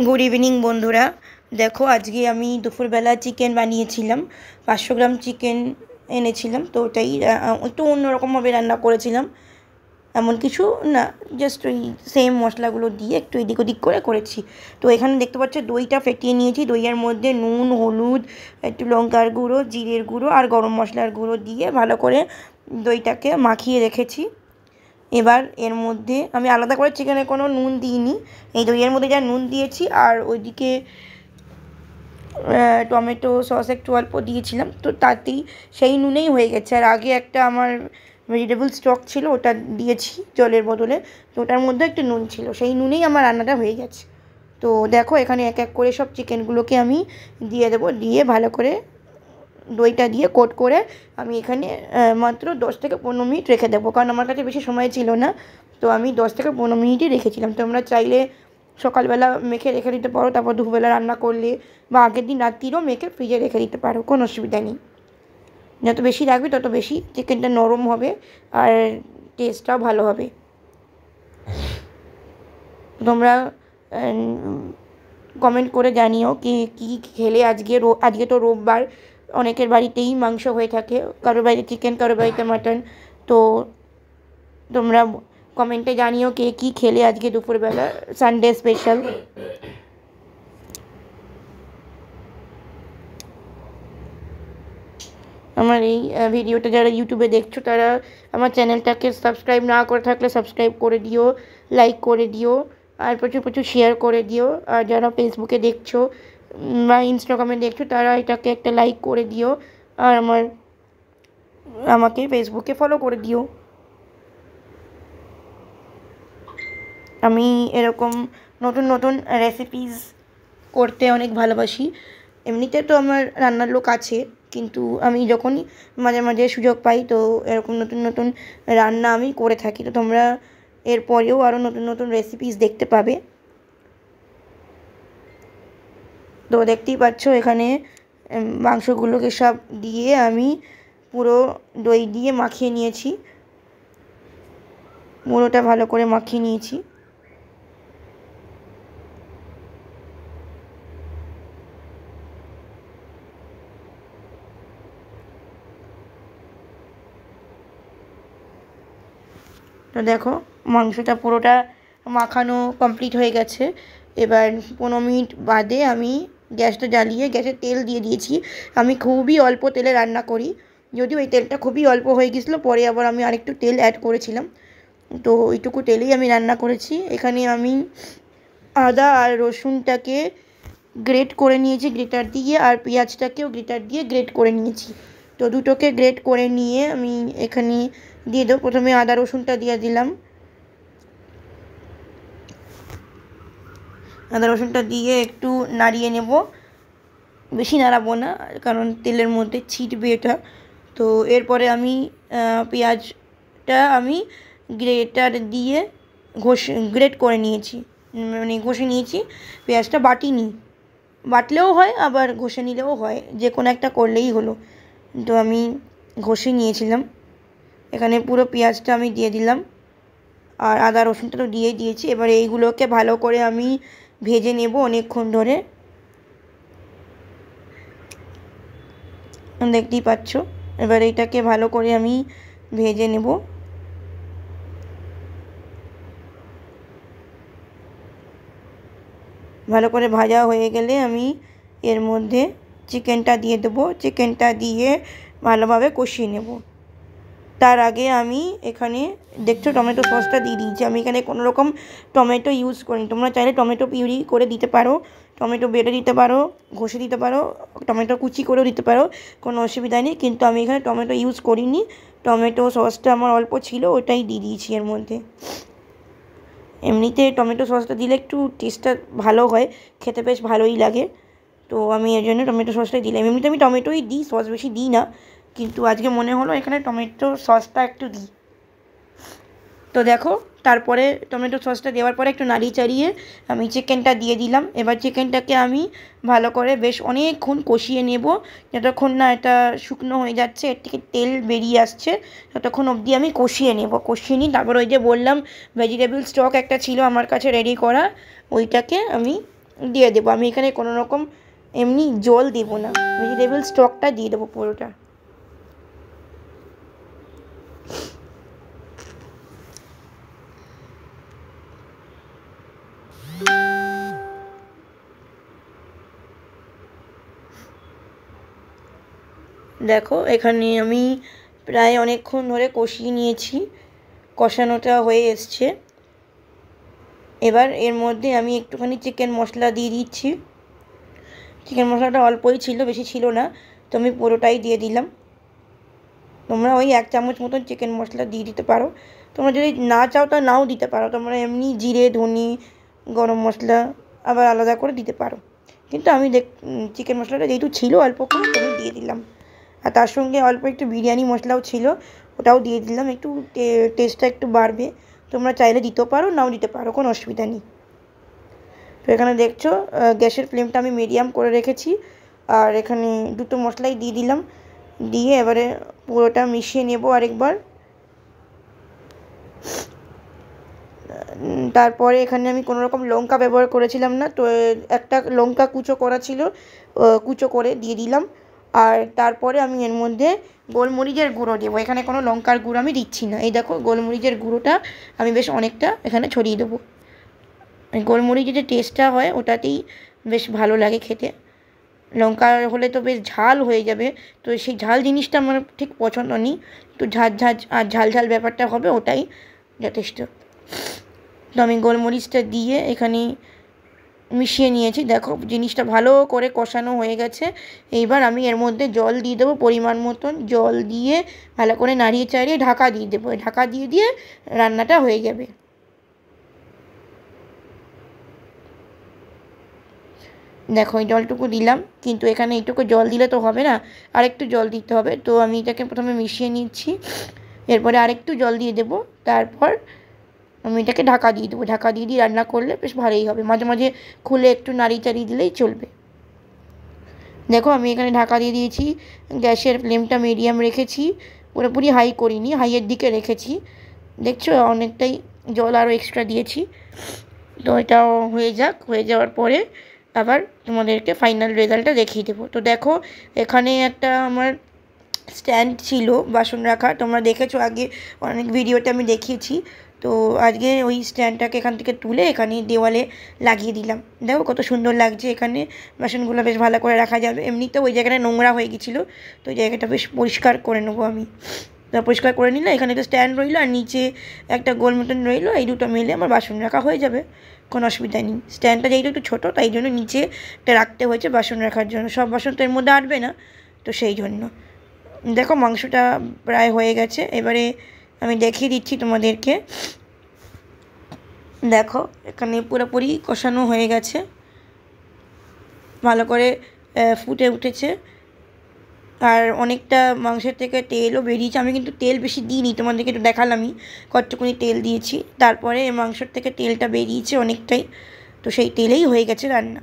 Good evening বন্ধুরা। দেখো আজকে আমি দুপুরবেলা চিকেন বানিয়েছিলাম। 500 গ্রাম চিকেন এনেছিলাম, তো ওটাই একটু অন্যরকমভাবে রান্না করেছিলাম। এমন কিছু না, জাস্ট ওই সেম মশলাগুলো দিয়ে একটু এদিক ওদিক করে করেছি। তো এখানে দেখতে পাচ্ছ দইটা ফেটিয়ে নিয়েছি। দইয়ের মধ্যে নুন, হলুদ, একটু লঙ্কার গুঁড়ো, জিরের গুঁড়ো আর গরম মশলার গুঁড়ো দিয়ে ভালো করে দইটাকে মাখিয়ে রেখেছি। এবার এর মধ্যে আমি আলাদা করে চিকেনে কোনো নুন দিইনি, এই দইয়ের মধ্যে যা নুন দিয়েছি। আর ওইদিকে টমেটো সস একটু অল্প দিয়েছিলাম, তো তাতেই সেই নুনেই হয়ে গেছে। আর আগে একটা আমার ভেজিটেবল স্টক ছিল, ওটা দিয়েছি জলের বদলে, তো ওটার মধ্যে একটু নুন ছিল, সেই নুনেই আমার রান্নাটা হয়ে গেছে। তো দেখো এখানে এক এক করে সব চিকেনগুলোকে আমি দিয়ে দেবো, দিয়ে ভালো করে দইটা দিয়ে কোট করে আমি এখানে মাত্র 10 থেকে 15 মিনিট রেখে দেবো, কারণ আমার কাছে বেশি সময় ছিল না। তো আমি 10 থেকে 15 মিনিটই রেখেছিলাম। তোমরা চাইলে সকালবেলা মেখে রেখে দিতে পারো, তারপর দুপুরবেলা রান্না করলে বা আগের দিন রাত্রিরেও মেখে ফ্রিজে রেখে দিতে পারো, কোনো অসুবিধা নেই। যত বেশি রাখবে তত বেশি চিকেনটা নরম হবে আর টেস্টটাও ভালো হবে। তোমরা কমেন্ট করে জানিও কি কী খেলে। আজকে তো রোববার, অনেকের বাড়িতেই মাংস হয়ে থাকে, কারোর বাড়িতে চিকেন, কারোর বাড়িতে মাটন। তো তোমরা কমেন্টে জানিও কে কী খেলে আজকে দুপুরবেলা, সানডে স্পেশাল। আমার এই ভিডিওটা যারা ইউটিউবে দেখছো তারা আমার চ্যানেলটাকে সাবস্ক্রাইব না করে থাকলে সাবস্ক্রাইব করে দিও, লাইক করে দিও আর প্রচুর প্রচুর শেয়ার করে দিও। আর যারা ফেসবুকে দেখছো বা ইনস্টাগ্রামে দেখছো তারা এটাকে একটা লাইক করে দিও, আর আমাকে ফেসবুকে ফলো করে দিও। আমি এরকম নতুন নতুন রেসিপিস করতে অনেক ভালোবাসি। এমনিতে তো আমার রান্নার লোক আছে, কিন্তু আমি যখনই মাঝে মাঝে সুযোগ পাই তো এরকম নতুন নতুন রান্না আমি করে থাকি। তো তোমরা এরপরেও আরও নতুন নতুন রেসিপিস দেখতে পাবে। তো দেখতেই পাচ্ছ এখানে মাংসগুলোকে সব দিয়ে আমি পুরো দই দিয়ে মাখিয়ে নিয়েছি, পুরোটা ভালো করে মাখিয়ে নিয়েছি। তো দেখো মাংসটা পুরোটা মাখানো কমপ্লিট হয়ে গেছে। এবার 15 মিনিট বাদে আমি গ্যাসটা জ্বালিয়ে গ্যাসে তেল দিয়ে দিয়েছি। আমি খুবই অল্প তেলে রান্না করি, যদিও এই তেলটা খুবই অল্প হয়ে গেছিলো, পরে আবার আমি আরেকটু তেল অ্যাড করেছিলাম। তো ওইটুকু তেলেই আমি রান্না করেছি। এখানে আমি আদা আর রসুনটাকে গ্রেট করে নিয়েছি গ্রেটার দিয়ে, আর পেঁয়াজটাকেও গ্রেটার দিয়ে গ্রেট করে নিয়েছি। তো দুটোকে গ্রেট করে নিয়ে আমি এখানে দিয়ে দেবো। প্রথমে আদা রসুনটা দিয়ে দিলাম, আদা রসুনটা দিয়ে একটু নাড়িয়ে নেব, বেশি নাড়াবো না কারণ তেলের মধ্যে ছিটবে এটা। তো এরপরে আমি পেঁয়াজটা আমি গ্রেটার দিয়ে গ্রেট করে নিয়েছি, মানে ঘষে নিয়েছি। পেঁয়াজটা বাটিনি, বাটলেও হয় আবার ঘষে নিলেও হয়, যে কোনো একটা করলেই হলো। তো আমি ঘষে নিয়েছিলাম। এখানে পুরো পেঁয়াজটা আমি দিয়ে দিলাম, আর আদা রসুনটা তো দিয়ে দিয়েছি। এবার এইগুলোকে ভালো করে আমি ভেজে নেব অনেকক্ষণ ধরে। দেখতেই পাচ্ছ, এবার এইটাকে ভালো করে আমি ভেজে নেব। ভালো করে ভাজা হয়ে গেলে আমি এর মধ্যে চিকেনটা দিয়ে দেবো। চিকেনটা দিয়ে ভালোভাবে কষিয়ে নেব। তার আগে আমি এখানে দেখছো টমেটো সসটা দিয়ে দিয়েছি। আমি এখানে কোনো রকম টমেটো ইউজ করিনি, তোমরা চাইলে টমেটো পিউরি করে দিতে পারো, টমেটো বেটে দিতে পারো, ঘষে দিতে পারো, টমেটো কুচি করেও দিতে পারো, কোনো অসুবিধা নেই। কিন্তু আমি এখানে টমেটো ইউজ করিনি, টমেটো সসটা আমার অল্প ছিল, ওটাই দিয়ে দিয়েছি এর মধ্যে। এমনিতে টমেটো সসটা দিলে একটু টেস্টটা ভালো হয়, খেতে বেশ ভালোই লাগে। তো আমি এর জন্য টমেটো সসটাই দিলাম। এমনিতে আমি টমেটোই দিই, সস বেশি দিই না, কিন্তু আজকে মনে হলো এখানে টমেটো সসটা একটু দিই। তো দেখো তারপরে টমেটো সসটা দেওয়ার পরে একটু নাড়িয়ে চাড়িয়ে আমি চিকেনটা দিয়ে দিলাম। এবার চিকেনটাকে আমি ভালো করে বেশ অনেকক্ষণ কষিয়ে নেব, যতক্ষণ না এটা শুকনো হয়ে যাচ্ছে, এর থেকে তেল বেরিয়ে আসছে, ততক্ষণ অবধি আমি কষিয়ে নেব। কষিয়ে নিই, তারপর ওই যে বললাম ভেজিটেবল স্টক একটা ছিল আমার কাছে রেডি করা, ওইটাকে আমি দিয়ে দেবো। আমি এখানে কোনো রকম এমনি জল দেবো না, ভেজিটেবল স্টকটা দিয়ে দেবো পুরোটা। দেখো এখানে আমি প্রায় অনেকক্ষণ ধরে কষিয়ে নিয়েছি, কষানোটা হয়ে এসছে। এবার এর মধ্যে আমি একটুখানি চিকেন মশলা দিয়ে দিচ্ছি। চিকেন মশলাটা অল্পই ছিল, বেশি ছিল না, তো আমি পুরোটাই দিয়ে দিলাম। তোমরা ওই 1 চামচ মতন চিকেন মশলা দিয়ে দিতে পারো। তোমরা যদি না চাও তা নাও দিতে পারো, তোমরা এমনি জিরে, ধনে, গরম মশলা আবার আলাদা করে দিতে পারো। কিন্তু আমি চিকেন মশলাটা যেহেতু ছিল অল্প করে, তো আমি দিয়ে দিলাম। আর তার সঙ্গে অল্প একটু বিরিয়ানি মশলাও ছিল, ওটাও দিয়ে দিলাম, একটু টেস্টটা একটু বাড়বে। তোমরা চাইলে দিতেও পারো, নাও দিতে পারো, কোনো অসুবিধা নেই। তো এখানে দেখছো গ্যাসের ফ্লেমটা আমি মিডিয়াম করে রেখেছি, আর এখানে দুটো মশলাই দিয়ে দিলাম। দিয়ে এবারে পুরোটা মিশিয়ে নেব আরেকবার। তারপরে এখানে আমি কোনো রকম লঙ্কা ব্যবহার করেছিলাম না, তো একটা লঙ্কা কুচো করা ছিল, কুচো করে দিয়ে দিলাম। আর তারপরে আমি এর মধ্যে গোলমরিচের গুঁড়ো দেবো। এখানে কোনো লঙ্কার গুঁড়ো আমি দিচ্ছি না। এই দেখো গোলমরিচের গুঁড়োটা আমি বেশ অনেকটা এখানে ছড়িয়ে দেবো। গোলমরিচের যে টেস্টটা হয় ওটাতেই বেশ ভালো লাগে খেতে। লঙ্কা হলে তো বেশ ঝাল হয়ে যাবে, তো সেই ঝাল জিনিসটা আমার ঠিক পছন্দ নেই। একটু ঝাঁঝ আর ঝাল ঝাল ব্যাপারটা হবে, ওটাই যথেষ্ট। তো আমি গোলমরিচটা দিয়ে এখানে মিশিয়ে নিয়েছি। দেখো জিনিসটা ভালো করে কষানো হয়ে গেছে। এইবার আমি এর মধ্যে জল দিয়ে দেবো, পরিমাণ মতন জল দিয়ে ভালো করে নাড়িয়ে চাড়িয়ে ঢাকা দিয়ে দেবো। ঢাকা দিয়ে দিয়ে রান্নাটা হয়ে যাবে। দেখো এই জলটুকু দিলাম, কিন্তু এখানে এইটুকু জল দিলে তো হবে না, আরেকটু জল দিতে হবে। তো আমি এটাকে প্রথমে মিশিয়ে নিচ্ছি, এরপরে আরেকটু জল দিয়ে দেবো, তারপর আমি এটাকে ঢাকা দিয়ে দেবো। ঢাকা দিয়ে দিয়ে রান্না করলে বেশ ভালোই হবে, মাঝে মাঝে খুলে একটু নাড়িয়ে চাড়িয়ে দিলেই চলবে। দেখো আমি এখানে ঢাকা দিয়ে দিয়েছি, গ্যাসের ফ্লেমটা মিডিয়াম রেখেছি, পুরোপুরি হাই করিনি, হাইয়ের দিকে রেখেছি। দেখছো অনেকটাই জল আরও এক্সট্রা দিয়েছি। তো এটাও হয়ে যাক, হয়ে যাওয়ার পরে আবার তোমাদেরকে ফাইনাল রেজাল্টটা দেখিয়ে দেবো। তো দেখো এখানে একটা আমার স্ট্যান্ড ছিল বাসন রাখার, তোমরা দেখেছো আগে অনেক ভিডিওতে আমি দেখিয়েছি। তো আজকে ওই স্ট্যান্ডটাকে এখান থেকে তুলে এখানে দেওয়ালে লাগিয়ে দিলাম। দেখো কত সুন্দর লাগছে, এখানে বাসনগুলো বেশ ভালো করে রাখা যাবে। এমনিতেও ওই জায়গাটা নোংরা হয়ে গেছিলো, তো ওই জায়গাটা বেশ পরিষ্কার করে নেবো আমি। পরিষ্কার করে নিলে এখানে একটা স্ট্যান্ড রইলো আর নিচে একটা গোল মতন রইলো, এই দুটো মিলে আমার বাসন রাখা হয়ে যাবে, কোনো অসুবিধা নেই। স্ট্যান্ডটা যেহেতু একটু ছোটো, তাই জন্য নিচে একটা রাখতে হয়েছে বাসন রাখার জন্য, সব বাসন তো এর মধ্যে আটবে না, তো সেই জন্য। দেখো মাংসটা প্রায় হয়ে গেছে, এবারে আমি দেখিয়ে দিচ্ছি তোমাদেরকে। দেখো এখানে পুরোপুরি কষানো হয়ে গেছে, ভালো করে ফুটে উঠেছে, আর অনেকটা মাংসের থেকে তেলও বেরিয়েছে। আমি কিন্তু তেল বেশি দিইনি, তোমাদেরকে একটু দেখালামই কতটুকুনি তেল দিয়েছি। তারপরে মাংসের থেকে তেলটা বেরিয়েছে অনেকটাই, তো সেই তেলেই হয়ে গেছে রান্না।